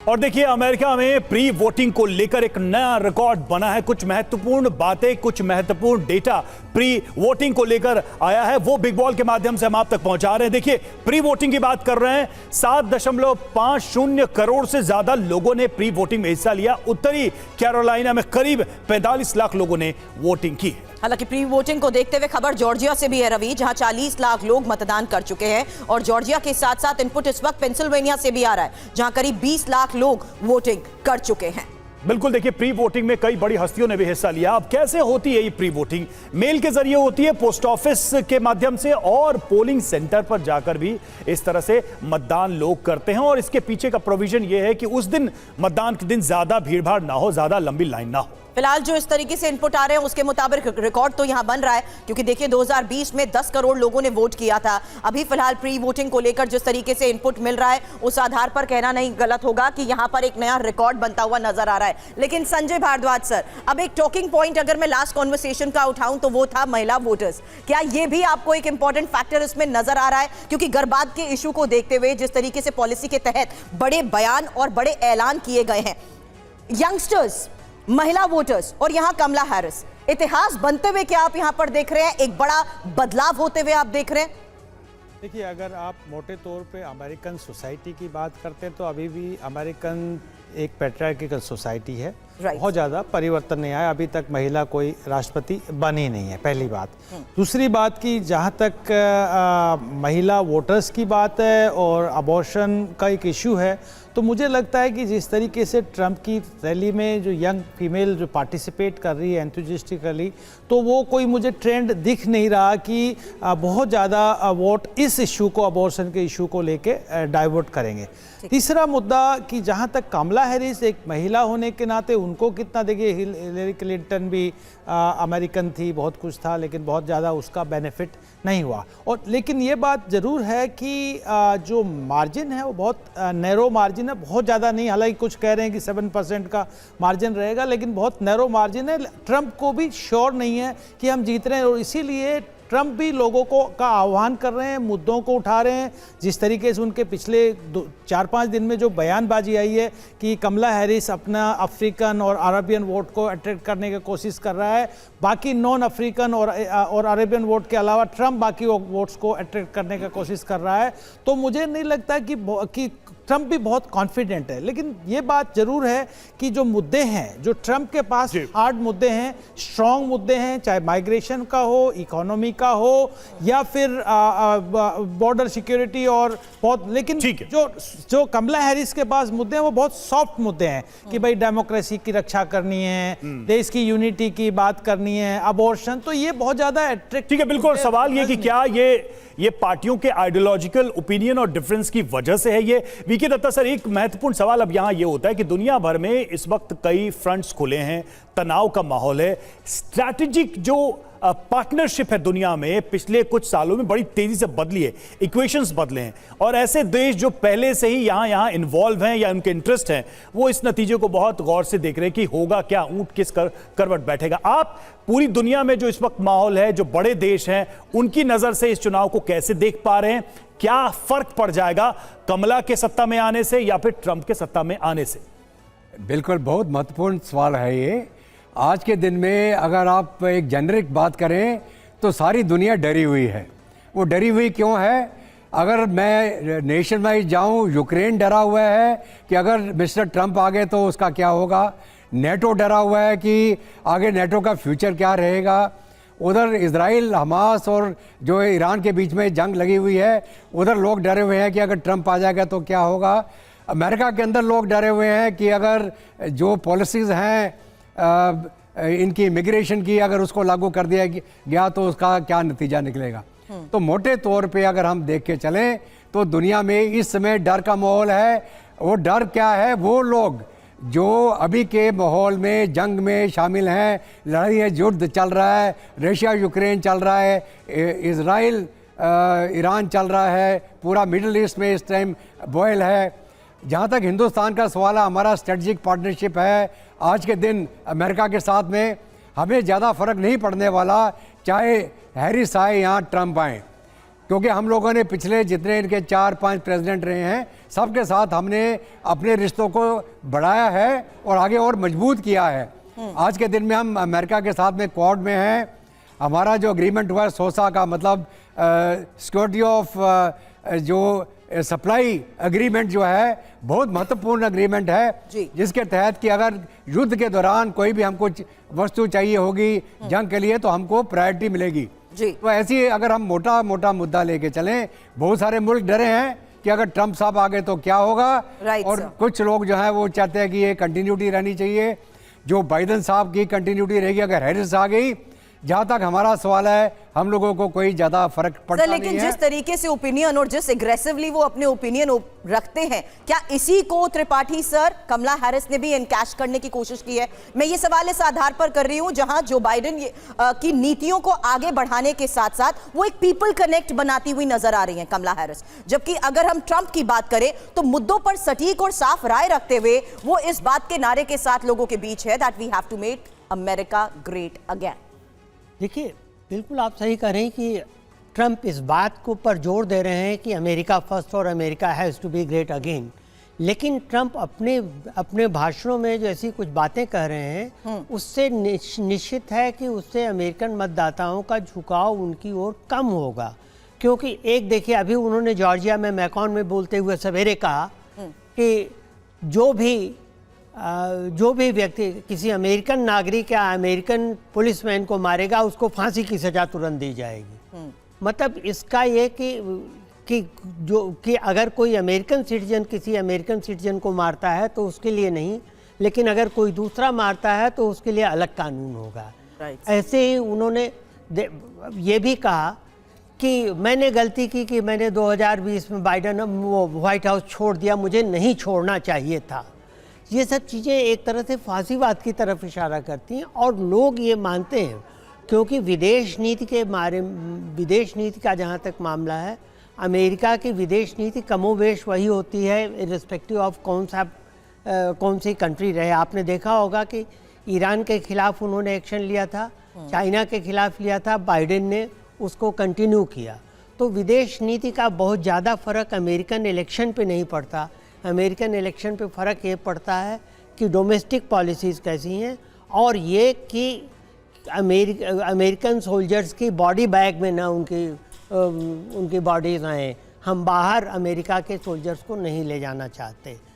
और देखिए अमेरिका में प्री वोटिंग को लेकर एक नया रिकॉर्ड बना है। कुछ महत्वपूर्ण बातें, कुछ महत्वपूर्ण डेटा प्री वोटिंग को लेकर आया है, वो बिग बॉल के माध्यम से हम आप तक पहुंचा रहे हैं। देखिए प्री वोटिंग की बात कर रहे हैं, 7.50 करोड़ से ज्यादा लोगों ने प्री वोटिंग में हिस्सा लिया। उत्तरी कैरोलिना में करीब 45 लाख लोगों ने वोटिंग की। हालांकि प्री वोटिंग को देखते हुए खबर जॉर्जिया से भी है रवि, जहां 40 लाख लोग मतदान कर चुके हैं। और जॉर्जिया के साथ साथ इनपुट इस वक्त पेंसिल्वेनिया से भी आ रहा है, जहां करीब 20 लाख लोग वोटिंग कर चुके हैं। बिल्कुल, देखिए प्री वोटिंग में कई बड़ी हस्तियों ने भी हिस्सा लिया। अब कैसे होती है ये प्री वोटिंग? मेल के जरिए होती है, पोस्ट ऑफिस के माध्यम से, और पोलिंग सेंटर पर जाकर भी इस तरह से मतदान लोग करते हैं। और इसके पीछे का प्रोविजन ये है कि उस दिन मतदान के दिन ज्यादा भीड़ भाड़ ना हो, ज्यादा लंबी लाइन ना हो। फिलहाल जो इस तरीके से इनपुट आ रहे हैं उसके मुताबिक रिकॉर्ड तो यहां बन रहा है, क्योंकि देखिए 2020 में 10 करोड़ लोगों ने वोट किया था। अभी फिलहाल प्री वोटिंग को लेकर जिस तरीके से इनपुट मिल रहा है, उस आधार पर कहना नहीं गलत होगा कि यहां पर एक नया रिकॉर्ड बनता हुआ नजर आ रहा है। लेकिन संजय भारद्वाज सर, अब एक टॉकिंग पॉइंट अगर मैं लास्ट कॉन्वर्सेशन का उठाऊं तो वो था महिला वोटर्स। क्या ये भी आपको एक इंपॉर्टेंट फैक्टर इसमें नजर आ रहा है? क्योंकि गर्भपात के इशू को देखते हुए जिस तरीके से पॉलिसी के तहत बड़े बयान और बड़े ऐलान किए गए हैं, यंगस्टर्स, महिला वोटर्स और यहां कमला हैरिस, इतिहास बनते हुए क्या आप यहां पर देख रहे हैं? एक बड़ा बदलाव होते हुए आप देख रहे हैं? देखिए, अगर आप मोटे तौर पे अमेरिकन सोसाइटी की बात करते हैं तो अभी भी अमेरिकन एक पैट्रियार्किकल सोसाइटी है। बहुत ज़्यादा परिवर्तन नहीं आया, अभी तक महिला कोई राष्ट्रपति बनी नहीं है, पहली बात। दूसरी बात की जहाँ तक महिला वोटर्स की बात है और अबॉर्शन का एक इशू है, तो मुझे लगता है कि जिस तरीके से ट्रंप की रैली में जो यंग फीमेल जो पार्टिसिपेट कर रही है एंथुजिस्टिकली, तो वो कोई मुझे ट्रेंड दिख नहीं रहा कि बहुत ज़्यादा वोट इस इशू को, अबॉर्शन के इशू को लेके डाइवर्ट करेंगे। तीसरा मुद्दा कि जहाँ तक कमला हैरिस एक महिला होने के नाते उनको कितना, देखिए हिलेरी क्लिंटन भी अमेरिकन थी, बहुत कुछ था, लेकिन बहुत ज़्यादा उसका बेनिफिट नहीं हुआ। और लेकिन ये बात ज़रूर है कि जो मार्जिन है वो बहुत नैरो मार्जिन है, बहुत ज़्यादा नहीं। हालांकि कुछ कह रहे हैं कि 7% का मार्जिन रहेगा, लेकिन बहुत नैरो मार्जिन है। ट्रंप को भी श्योर नहीं है कि हम जीत रहे हैं, और इसीलिए ट्रंप भी लोगों को का आह्वान कर रहे हैं, मुद्दों को उठा रहे हैं। जिस तरीके से उनके पिछले 4-5 दिन में जो बयानबाजी आई है कि कमला हैरिस अपना अफ्रीकन और अरबियन वोट को अट्रैक्ट करने की कोशिश कर रहा है, बाकी नॉन अफ्रीकन और अरेबियन वोट के अलावा ट्रंप बाकी वोट्स को अट्रैक्ट करने की कोशिश कर रहा है, तो मुझे नहीं लगता कि ट्रंप भी बहुत कॉन्फिडेंट है। लेकिन ये बात जरूर है कि जो मुद्दे हैं, जो ट्रंप के पास हार्ड मुद्दे हैं, स्ट्रॉन्ग मुद्दे हैं, चाहे माइग्रेशन का हो, इकोनॉमी का हो, या फिर बॉर्डर सिक्योरिटी, और बहुत, लेकिन जो कमला हैरिस के पास मुद्दे हैं वो बहुत सॉफ्ट मुद्दे हैं कि भाई डेमोक्रेसी की रक्षा करनी है, देश की यूनिटी की बात करनी है, अबॉर्शन, तो ये बहुत ज्यादा अट्रैक्टिव। ठीक है, बिल्कुल। सवाल ये कि क्या ये पार्टियों के आइडियोलॉजिकल ओपिनियन और डिफरेंस की वजह से है? ये वीके दत्ता सर, एक महत्वपूर्ण सवाल अब यहां ये होता है कि दुनिया भर में इस वक्त कई फ्रंट्स खुले हैं, तनाव का माहौल है, स्ट्रैटेजिक जो पार्टनरशिप है दुनिया में पिछले कुछ सालों में बड़ी तेजी से बदली है, इक्वेशंस बदले हैं, और ऐसे देश जो पहले से ही यहां इन्वॉल्व हैं या उनके इंटरेस्ट हैं, वो इस नतीजे को बहुत गौर से देख रहे हैं कि होगा क्या, ऊंट किस करवट बैठेगा। आप पूरी दुनिया में जो इस वक्त माहौल है, जो बड़े देश हैं, उनकी नजर से इस चुनाव को कैसे देख पा रहे हैं? क्या फर्क पड़ जाएगा कमला के सत्ता में आने से या फिर ट्रंप के सत्ता में आने से? बिल्कुल, बहुत महत्वपूर्ण सवाल है ये। आज के दिन में अगर आप एक जेनरिक बात करें तो सारी दुनिया डरी हुई है। वो डरी हुई क्यों है? अगर मैं नेशन वाइज जाऊं, यूक्रेन डरा हुआ है कि अगर मिस्टर ट्रंप आ गए तो उसका क्या होगा। नेटो डरा हुआ है कि आगे नेटो का फ्यूचर क्या रहेगा। उधर इजराइल, हमास और जो ईरान के बीच में जंग लगी हुई है, उधर लोग डरे हुए हैं कि अगर ट्रंप आ जाएगा तो क्या होगा। अमेरिका के अंदर लोग डरे हुए हैं कि अगर जो पॉलिसीज़ हैं इनकी इमिग्रेशन की, अगर उसको लागू कर दिया गया तो उसका क्या नतीजा निकलेगा। तो मोटे तौर पे अगर हम देख के चलें तो दुनिया में इस समय डर का माहौल है। वो डर क्या है? वो लोग जो अभी के माहौल में जंग में शामिल हैं, लड़ाई है, युद्ध चल रहा है, रशिया यूक्रेन चल रहा है, इजराइल ईरान चल रहा है, पूरा मिडिल ईस्ट में इस टाइम बॉयल है। जहाँ तक हिंदुस्तान का सवाल है, हमारा स्ट्रेटजिक पार्टनरशिप है आज के दिन अमेरिका के साथ में, हमें ज़्यादा फर्क नहीं पड़ने वाला चाहे हैरिस आए या ट्रंप आए। क्योंकि हम लोगों ने पिछले जितने इनके 4-5 प्रेसिडेंट रहे हैं सबके साथ हमने अपने रिश्तों को बढ़ाया है और आगे और मजबूत किया है। आज के दिन में हम अमेरिका के साथ में क्वाड में हैं। हमारा जो एग्रीमेंट हुआ है सोसा का, मतलब सिक्योरिटी ऑफ जो सप्लाई एग्रीमेंट जो है, बहुत महत्वपूर्ण एग्रीमेंट है, जिसके तहत कि अगर युद्ध के दौरान कोई भी हमको वस्तु चाहिए होगी जंग के लिए तो हमको प्रायोरिटी मिलेगी। तो ऐसी अगर हम मोटा मोटा मुद्दा लेके चलें, बहुत सारे मुल्क डरे हैं कि अगर ट्रंप साहब आ गए तो क्या होगा, और कुछ लोग जो है वो चाहते हैं कि ये कंटिन्यूटी रहनी चाहिए, जो बाइडेन साहब की कंटिन्यूटी रहेगी अगर हैरिस आ गई। जहां तक हमारा सवाल है, हम लोगों को कोई ज्यादा फर्क पड़ता नहीं है। लेकिन जिस तरीके से ओपिनियन और जिस एग्रेसिवली वो अपने ओपिनियन रखते हैं, क्या इसी को त्रिपाठी सर कमला हैरिस ने भी एनकैश करने की कोशिश की है? मैं ये सवाल इस आधार पर कर रही हूं जहां जो बाइडेन की नीतियों को आगे बढ़ाने के साथ साथ वो एक पीपल कनेक्ट बनाती हुई नजर आ रही हैं कमला हैरिस, जबकि अगर हम ट्रंप की बात करें तो मुद्दों पर सटीक और साफ राय रखते हुए वो इस बात के नारे के साथ लोगों के बीच है that we have to make America great again. देखिए, बिल्कुल आप सही कह रहे हैं कि ट्रंप इस बात को पर जोर दे रहे हैं कि अमेरिका फर्स्ट और America has to be great again, लेकिन ट्रंप अपने भाषणों में जो ऐसी कुछ बातें कह रहे हैं उससे निश्चित है कि उससे अमेरिकन मतदाताओं का झुकाव उनकी ओर कम होगा। क्योंकि एक देखिए, अभी उन्होंने जॉर्जिया में मैकॉन में बोलते हुए सवेरे कहा कि जो भी व्यक्ति किसी अमेरिकन नागरिक या अमेरिकन पुलिसमैन को मारेगा उसको फांसी की सजा तुरंत दी जाएगी। मतलब इसका ये कि अगर कोई अमेरिकन सिटीजन किसी अमेरिकन सिटीजन को मारता है तो उसके लिए नहीं, लेकिन अगर कोई दूसरा मारता है तो उसके लिए अलग कानून होगा। ऐसे ही उन्होंने ये भी कहा कि मैंने गलती की कि मैंने 2020 में बाइडेन वो व्हाइट हाउस छोड़ दिया, मुझे नहीं छोड़ना चाहिए था। ये सब चीज़ें एक तरह से फांसीवाद की तरफ इशारा करती हैं और लोग ये मानते हैं, क्योंकि विदेश नीति का जहाँ तक मामला है, अमेरिका की विदेश नीति कमोवेश वही होती है इर्रिस्पेक्टिव ऑफ कौन सी कंट्री रहे। आपने देखा होगा कि ईरान के खिलाफ उन्होंने एक्शन लिया था, चाइना के खिलाफ लिया था, बाइडेन ने उसको कंटिन्यू किया। तो विदेश नीति का बहुत ज़्यादा फर्क अमेरिकन इलेक्शन पे नहीं पड़ता। अमेरिकन इलेक्शन पे फ़र्क ये पड़ता है कि डोमेस्टिक पॉलिसीज़ कैसी हैं, और ये कि अमेरिकन सोल्जर्स की बॉडी बैग में ना उनकी बॉडीज़ आएँ। हम बाहर अमेरिका के सोल्जर्स को नहीं ले जाना चाहते।